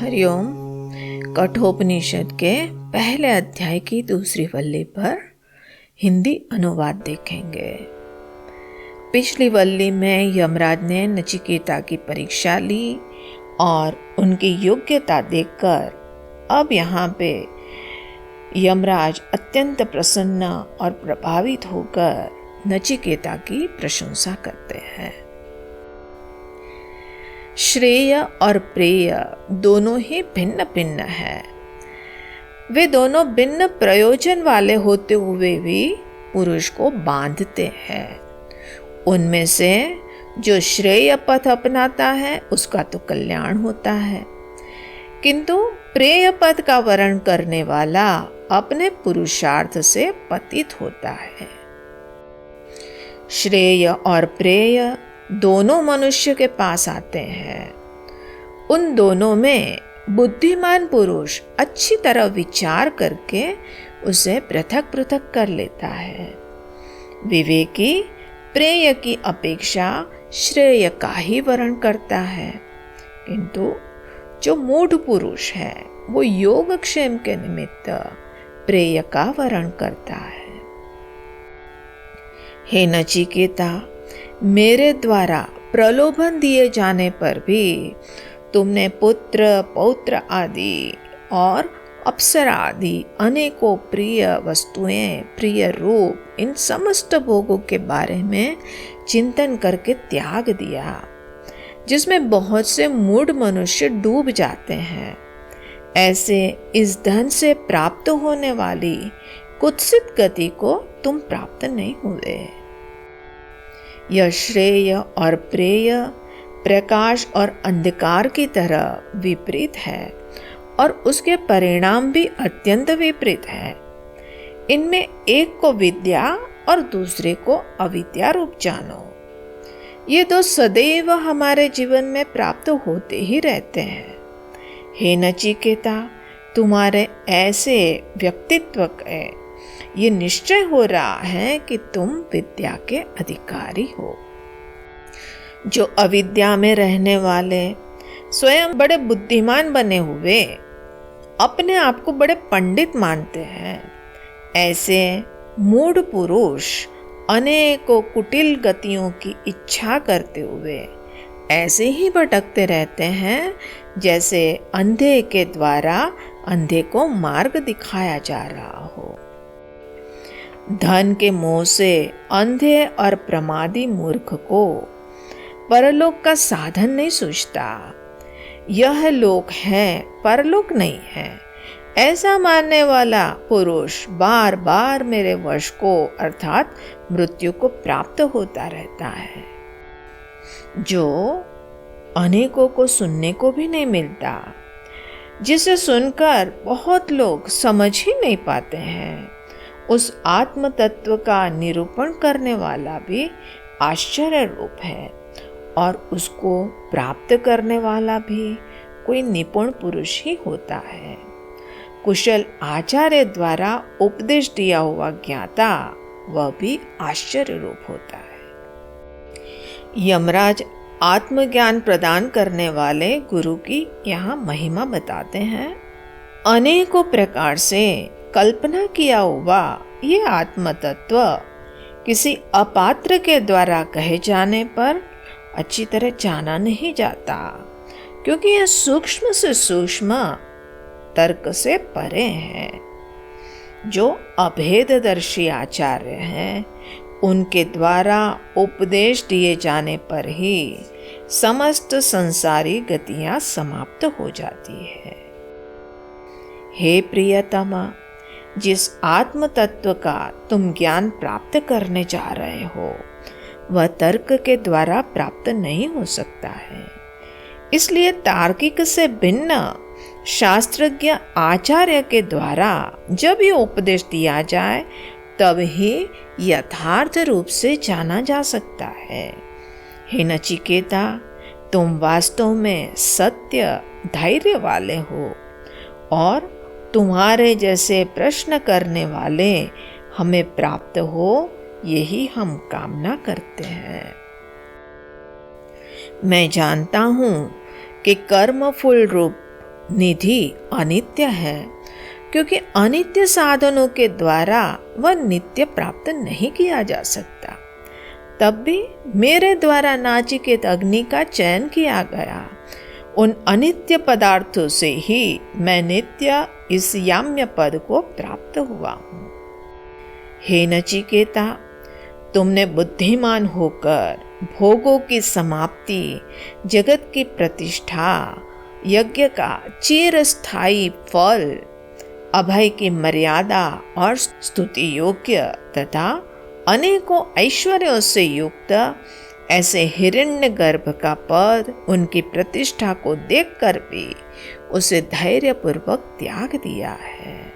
हरिओम। कठोपनिषद के पहले अध्याय की दूसरी वल्ली पर हिंदी अनुवाद देखेंगे। पिछली वल्ली में यमराज ने नचिकेता की परीक्षा ली और उनकी योग्यता देखकर अब यहाँ पे यमराज अत्यंत प्रसन्न और प्रभावित होकर नचिकेता की प्रशंसा करते हैं। श्रेय और प्रेय दोनों ही भिन्न भिन्न हैं। वे दोनों भिन्न प्रयोजन वाले होते हुए भी पुरुष को बांधते हैं। उनमें से जो श्रेय पथ अपनाता है उसका तो कल्याण होता है, किंतु प्रेय पथ का वर्ण करने वाला अपने पुरुषार्थ से पतित होता है। श्रेय और प्रेय दोनों मनुष्य के पास आते हैं। उन दोनों में बुद्धिमान पुरुष अच्छी तरह विचार करके उसे पृथक पृथक कर लेता है। विवेकी प्रेय की अपेक्षा श्रेय का ही वर्ण करता है, किंतु जो मूढ़ पुरुष है वो योगक्षेम के निमित्त प्रेय का वर्ण करता है। हे नचिकेता, मेरे द्वारा प्रलोभन दिए जाने पर भी तुमने पुत्र पौत्र आदि और अप्सरा आदि अनेकों प्रिय वस्तुएं, प्रिय रूप, इन समस्त भोगों के बारे में चिंतन करके त्याग दिया, जिसमें बहुत से मूढ़ मनुष्य डूब जाते हैं। ऐसे इस धन से प्राप्त होने वाली कुत्सित गति को तुम प्राप्त नहीं हुए। यह श्रेय और प्रेय प्रकाश और अंधकार की तरह विपरीत है और उसके परिणाम भी अत्यंत विपरीत है। इनमें एक को विद्या और दूसरे को अविद्या रूप जानो। ये दो सदैव हमारे जीवन में प्राप्त होते ही रहते हैं। हे नचिकेता, तुम्हारे ऐसे व्यक्तित्व के ये निश्चय हो रहा है कि तुम विद्या के अधिकारी हो। जो अविद्या में रहने वाले स्वयं बड़े बुद्धिमान बने हुए अपने आप को बड़े पंडित मानते हैं, ऐसे मूढ़ पुरुष अनेकों कुटिल गतियों की इच्छा करते हुए ऐसे ही भटकते रहते हैं जैसे अंधे के द्वारा अंधे को मार्ग दिखाया जा रहा हो। धन के मोह से अंधे और प्रमादी मूर्ख को परलोक का साधन नहीं सूझता। यह लोक है, परलोक नहीं है, ऐसा मानने वाला पुरुष बार बार मेरे वश को अर्थात मृत्यु को प्राप्त होता रहता है। जो अनेकों को सुनने को भी नहीं मिलता, जिसे सुनकर बहुत लोग समझ ही नहीं पाते हैं, उस आत्म तत्व का निरूपण करने वाला भी आश्चर्य रूप है और उसको प्राप्त करने वाला भी कोई निपुण पुरुष ही होता है। कुशल आचार्य द्वारा उपदेश दिया हुआ ज्ञाता वह भी आश्चर्य रूप होता है। यमराज आत्मज्ञान प्रदान करने वाले गुरु की यहाँ महिमा बताते हैं। अनेकों प्रकार से कल्पना किया हुआ ये आत्म तत्व किसी अपात्र के द्वारा कहे जाने पर अच्छी तरह जाना नहीं जाता, क्योंकि यह सूक्ष्म से सूक्ष्म तर्क से परे है। जो अभेददर्शी आचार्य हैं उनके द्वारा उपदेश दिए जाने पर ही समस्त संसारी गतियां समाप्त हो जाती है। हे प्रियतमा, जिस आत्म तत्व का तुम ज्ञान प्राप्त करने जा रहे हो वह तर्क के द्वारा प्राप्त नहीं हो सकता है। इसलिए तार्किक से भिन्न शास्त्रज्ञ आचार्य के द्वारा जब ये उपदेश दिया जाए तब ही यथार्थ रूप से जाना जा सकता है। हे नचिकेता, तुम वास्तव में सत्य धैर्य वाले हो और तुम्हारे जैसे प्रश्न करने वाले हमें प्राप्त हो, यही हम कामना करते हैं। मैं जानता हूँ कि कर्म फूल रूप निधि अनित्य है, क्योंकि अनित्य साधनों के द्वारा वह नित्य प्राप्त नहीं किया जा सकता। तब भी मेरे द्वारा नाचिकेत अग्नि का चयन किया गया। उन अनित्य पदार्थों से ही मैं नित्य इस याम्य पद को प्राप्त हुआ हूँ। हे नचिकेता, तुमने बुद्धिमान होकर भोगों की समाप्ति, जगत की प्रतिष्ठा, यज्ञ का चिरस्थायी फल, अभय की मर्यादा और स्तुति योग्य तथा अनेकों ऐश्वर्यों से युक्त ऐसे हिरण्यगर्भ का पद, उनकी प्रतिष्ठा को देखकर भी उसे धैर्यपूर्वक त्याग दिया है।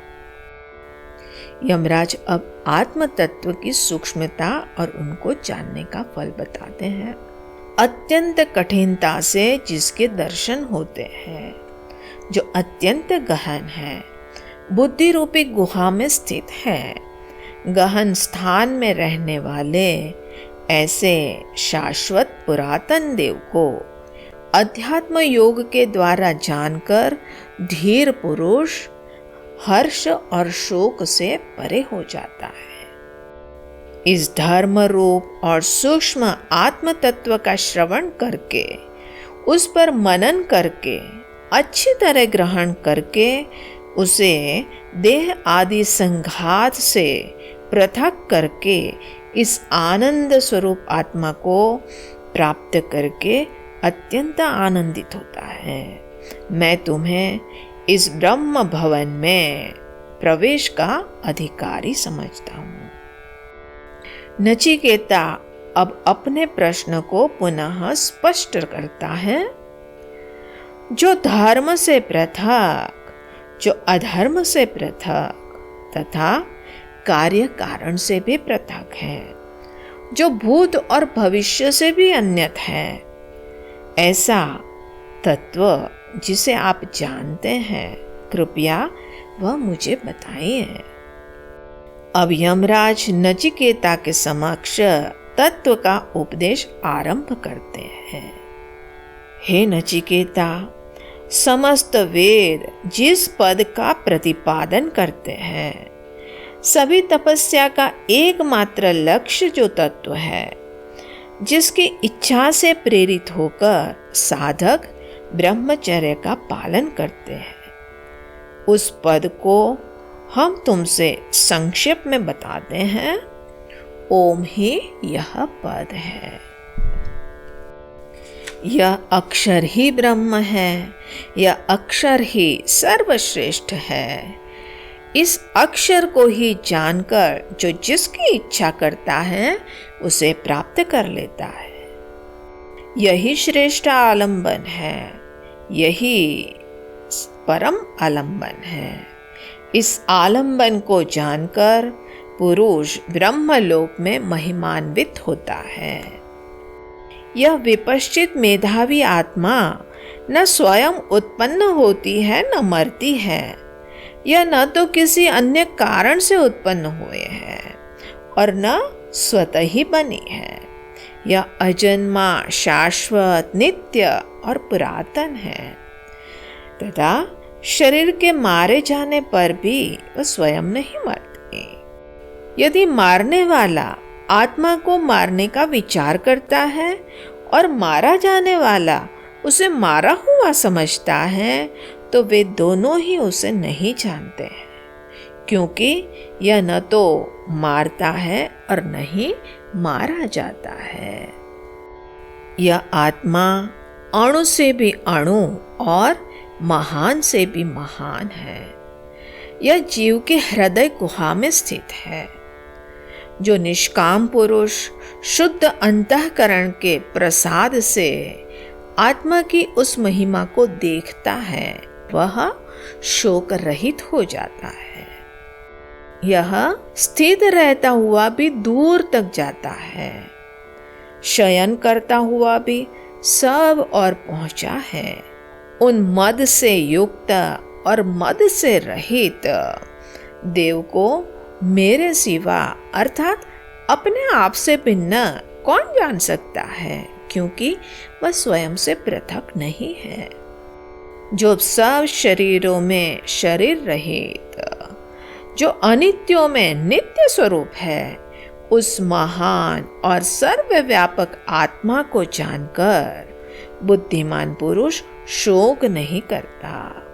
यमराज अब आत्म तत्व की सूक्ष्मता और उनको जानने का फल बताते हैं। अत्यंत कठिनता से जिसके दर्शन होते हैं, जो अत्यंत गहन है, बुद्धि रूपी गुहा में स्थित है, गहन स्थान में रहने वाले ऐसे शाश्वत पुरातन देव को अध्यात्म योग के द्वारा जानकर धीर पुरुष हर्ष और शोक से परे हो जाता है। इस धर्म रूप और सूक्ष्म आत्म तत्व का श्रवण करके, उस पर मनन करके, अच्छी तरह ग्रहण करके उसे देह आदि संघात से पृथक करके इस आनंद स्वरूप आत्मा को प्राप्त करके अत्यंत आनंदित होता है। मैं तुम्हें इस ब्रह्म भवन में प्रवेश का अधिकारी समझता हूँ। नचिकेता अब अपने प्रश्न को पुनः स्पष्ट करता है। जो धर्म से पृथक, जो अधर्म से पृथक तथा कार्य कारण से भी पृथक है, जो भूत और भविष्य से भी अन्यत है, ऐसा तत्व जिसे आप जानते हैं, कृपया वह मुझे बताइए। अब यमराज नचिकेता के समक्ष तत्व का उपदेश आरंभ करते हैं। हे नचिकेता, समस्त वेद जिस पद का प्रतिपादन करते हैं, सभी तपस्या का एकमात्र लक्ष्य जो तत्व है, जिसकी इच्छा से प्रेरित होकर साधक ब्रह्मचर्य का पालन करते हैं, उस पद को हम तुमसे संक्षेप में बताते हैं। ओम ही यह पद है। यह अक्षर ही ब्रह्म है, यह अक्षर ही सर्वश्रेष्ठ है। इस अक्षर को ही जानकर जो जिसकी इच्छा करता है उसे प्राप्त कर लेता है। यही श्रेष्ठ आलंबन है, यही परम आलंबन है। इस आलंबन को जानकर पुरुष ब्रह्मलोक में महिमान्वित होता है। यह विपश्चित मेधावी आत्मा न स्वयं उत्पन्न होती है न मरती है। यह न तो किसी अन्य कारण से उत्पन्न हुए हैं और न स्वतः ही बनी है। यह अजन्मा, शाश्वत, नित्य और पुरातन है तथा शरीर के मारे जाने पर भी वह स्वयं नहीं मरती। यदि मारने वाला आत्मा को मारने का विचार करता है और मारा जाने वाला उसे मारा हुआ समझता है, तो वे दोनों ही उसे नहीं जानते हैं, क्योंकि यह न तो मारता है और न ही मारा जाता है। यह आत्मा अणु से भी अणु और महान से भी महान है। यह जीव के हृदय गुहा में स्थित है। जो निष्काम पुरुष शुद्ध अंतःकरण के प्रसाद से आत्मा की उस महिमा को देखता है, वह शोक रहित हो जाता है। यह स्थित रहता हुआ भी दूर तक जाता है, शयन करता हुआ भी सब और पहुंचा है। उन मद से युक्त और मद से रहित देव को मेरे सिवा अर्थात अपने आप से भिन्न कौन जान सकता है, क्योंकि वह स्वयं से पृथक नहीं है। जो सब शरीरों में शरीर रहित, जो अनित्यों में नित्य स्वरूप है, उस महान और सर्वव्यापक आत्मा को जानकर बुद्धिमान पुरुष शोक नहीं करता।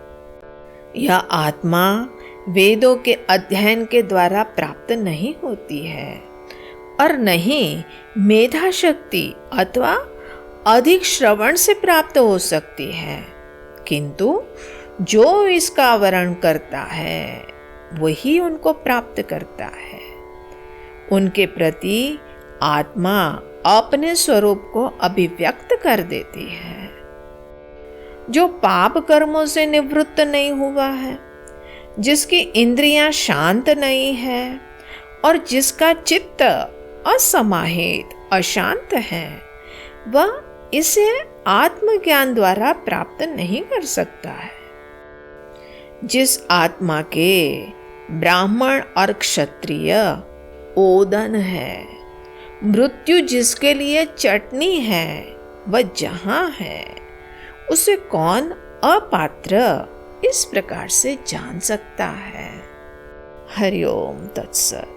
यह आत्मा वेदों के अध्ययन के द्वारा प्राप्त नहीं होती है और न ही मेधा शक्ति अथवा अधिक श्रवण से प्राप्त हो सकती है, किंतु जो इसका आवरण करता है वही उनको प्राप्त करता है। उनके प्रति आत्मा अपने स्वरूप को अभिव्यक्त कर देती है। जो पाप कर्मों से निवृत्त नहीं हुआ है, जिसकी इंद्रियां शांत नहीं है और जिसका चित्त असमाहित अशांत है, वह इसे आत्मज्ञान द्वारा प्राप्त नहीं कर सकता है। जिस आत्मा के ब्राह्मण और क्षत्रिय ओदन है, मृत्यु जिसके लिए चटनी है, वह जहां है, उसे कौन अपात्र इस प्रकार से जान सकता है। हरिओम तत्सत।